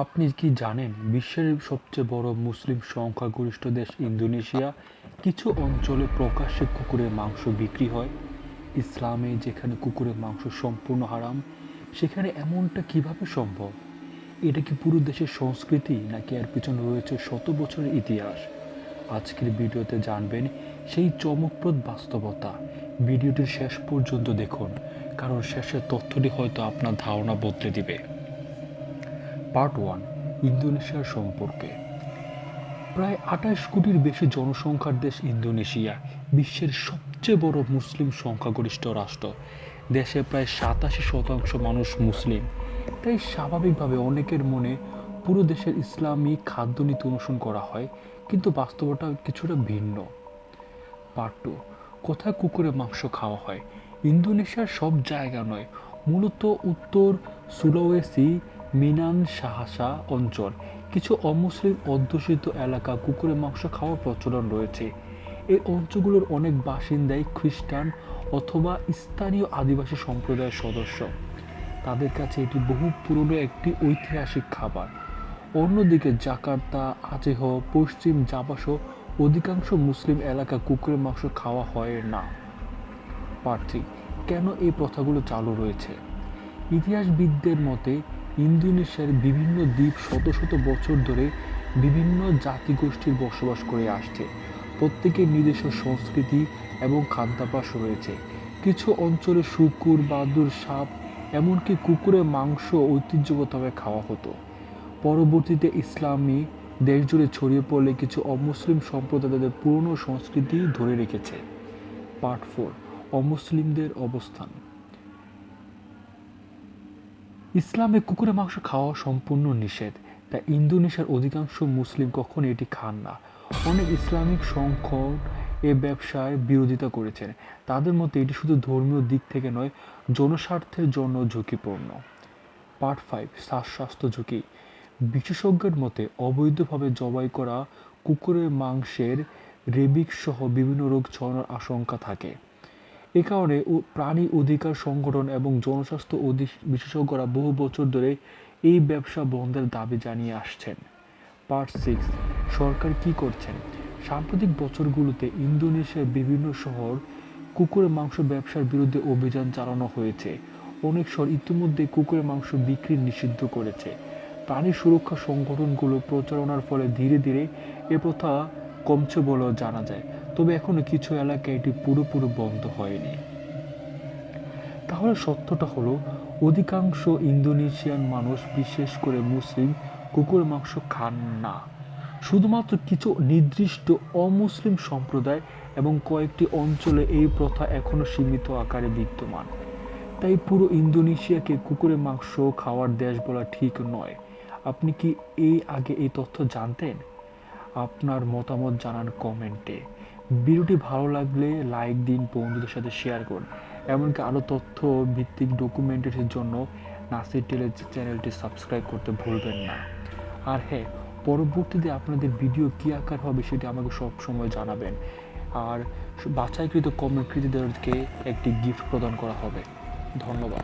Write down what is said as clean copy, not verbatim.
আপনি কি জানেন বিশ্বের সবচেয়ে বড় মুসলিম সংখ্যাগরিষ্ঠ দেশ ইন্দোনেশিয়া কিছু অঞ্চলে প্রকাশ্যে কুকুরের মাংস বিক্রি হয়? ইসলামে যেখানে কুকুরের মাংস সম্পূর্ণ হারাম, সেখানে এমনটা কিভাবে সম্ভব? এটা কি পুরো দেশের সংস্কৃতি, নাকি এর পিছনে রয়েছে শত বছরের ইতিহাস? আজকের ভিডিওতে জানবেন সেই চমকপ্রদ বাস্তবতা। ভিডিওটির শেষ পর্যন্ত দেখুন, কারণ শেষের তথ্যটি হয়তো আপনার ধারণা বদলে দিবে। পার্ট 1, ইন্দোনেশিয়ার সম্পর্কে। প্রায় 28 কোটির বেশি জনসংখ্যার দেশ ইন্দোনেশিয়া বিশ্বের সবচেয়ে বড় মুসলিম সংখ্যাগরিষ্ঠ রাষ্ট্র। দেশে প্রায় 87% মানুষ মুসলিম। তাই স্বাভাবিকভাবে অনেকের মনে পুরো দেশের ইসলামী খাদ্যনীতি অনুসরণ করা হয়, কিন্তু বাস্তবতা কিছুটা ভিন্ন। পার্ট 2, কোথায় কুকুরের মাংস খাওয়া হয়? ইন্দোনেশিয়ার সব জায়গা নয়, মূলত উত্তর সুলাওয়েসি, মিনান সাহাসা অঞ্চল, কিছু অমুসলিম অধ্যুষিত এলাকা কুকুরের মাংস খাওয়ার প্রচলন রয়েছে। এই অঞ্চলগুলোর অনেক বাসিন্দাই খ্রিস্টান অথবা স্থানীয় আদিবাসী সম্প্রদায়ের সদস্য। তাদের কাছে এটি বহু পুরনো একটি ঐতিহাসিক খাবার। অন্যদিকে জাকার্তা, আচেহ, পশ্চিম জাভাসহ অধিকাংশ মুসলিম এলাকা কুকুরের মাংস খাওয়া হয় না। পার্ট 3, কেন এই প্রথাগুলো চালু রয়েছে? ইতিহাসবিদদের মতে ইন্দোনেশিয়ার বিভিন্ন দ্বীপ শত শত বছর ধরে বিভিন্ন জাতিগোষ্ঠীর বসবাস করে আসছে। প্রত্যেকের নিজস্ব সংস্কৃতি এবং খাদ্যাভ্যাস রয়েছে। কিছু অঞ্চলে শূকর, বাদুড়, সাপ, এমনকি কুকুরের মাংস ঐতিহ্যগতভাবে খাওয়া হতো। পরবর্তীতে ইসলামী দেশ জুড়ে ছড়িয়ে পড়লে কিছু অমুসলিম সম্প্রদায় তাদের পুরনো সংস্কৃতি ধরে রেখেছে। পার্ট 4, অমুসলিমদের অবস্থান। ইসলামে কুকুরের মাংস খাওয়া সম্পূর্ণ নিষেধ, তাই ইন্দোনেশিয়ার অধিকাংশ মুসলিম কখনো এটি খান না। অনেক ইসলামিক সংগঠন এ ব্যবসায় বিরোধিতা করেছেন। তাদের মতে এটি শুধু ধর্মীয় দিক থেকে নয়, জনস্বার্থের জন্য ঝুঁকিপূর্ণ। পার্ট 5, স্বাস্থ্য ঝুঁকি। বিশেষজ্ঞের মতে অবৈধভাবে জবাই করা কুকুরের মাংসের রেবিস সহ বিভিন্ন রোগ ছড়ানোর আশঙ্কা থাকে। এ কারণে প্রাণী অধিকার সংগঠন এবং জনস্বাস্থ্য বিশেষজ্ঞরা বহু বছর ধরে এই ব্যবসা বন্ধের দাবি জানিয়ে আসছেন। পার্ট 6, সরকার কি করছেন? সাম্প্রতিক বছরগুলোতে ইন্দোনেশিয়ার বিভিন্ন শহর কুকুরের মাংস ব্যবসার বিরুদ্ধে অভিযান চালানো হয়েছে। অনেক শহর ইতিমধ্যে কুকুরের মাংস বিক্রি নিষিদ্ধ করেছে। প্রাণী সুরক্ষা সংগঠনগুলো প্রচারণার ফলে ধীরে ধীরে এ প্রথা কমছে বলেও জানা যায়, তবে এখনো কিছু এলাকায় এটি পুরোপুরি বন্ধ হয়নি। তাহলে সত্যটা হলো, অধিকাংশ ইন্দোনেশিয়ান মানুষ, বিশেষ করে মুসলিম, কুকুরের মাংস খান না। শুধুমাত্র কিছু নির্দিষ্ট অমুসলিম সম্প্রদায় এবং কয়েকটি অঞ্চলে এই প্রথা এখনো সীমিত আকারে বিদ্যমান। তাই পুরো ইন্দোনেশিয়াকে কুকুরের মাংস খাওয়ার দেশ বলা ঠিক নয়। আপনি কি আগে এই তথ্য জানতেন? আপনার মতামত জানান কমেন্টে। ভিডিওটি ভালো লাগলে লাইক দিন, বন্ধুদের সাথে শেয়ার করুন। এমনকি আরও তথ্য ভিত্তিক ডকুমেন্টারির জন্য নাসির টেলের চ্যানেলটি সাবস্ক্রাইব করতে ভুলবেন না। আর হ্যাঁ, পরবর্তীতে আপনাদের ভিডিও কী আকার হবে সেটি আমাকে সব সময় জানাবেন। আর বাছাইকৃত কমেন্টকৃতদেরকে একটি গিফট প্রদান করা হবে। ধন্যবাদ।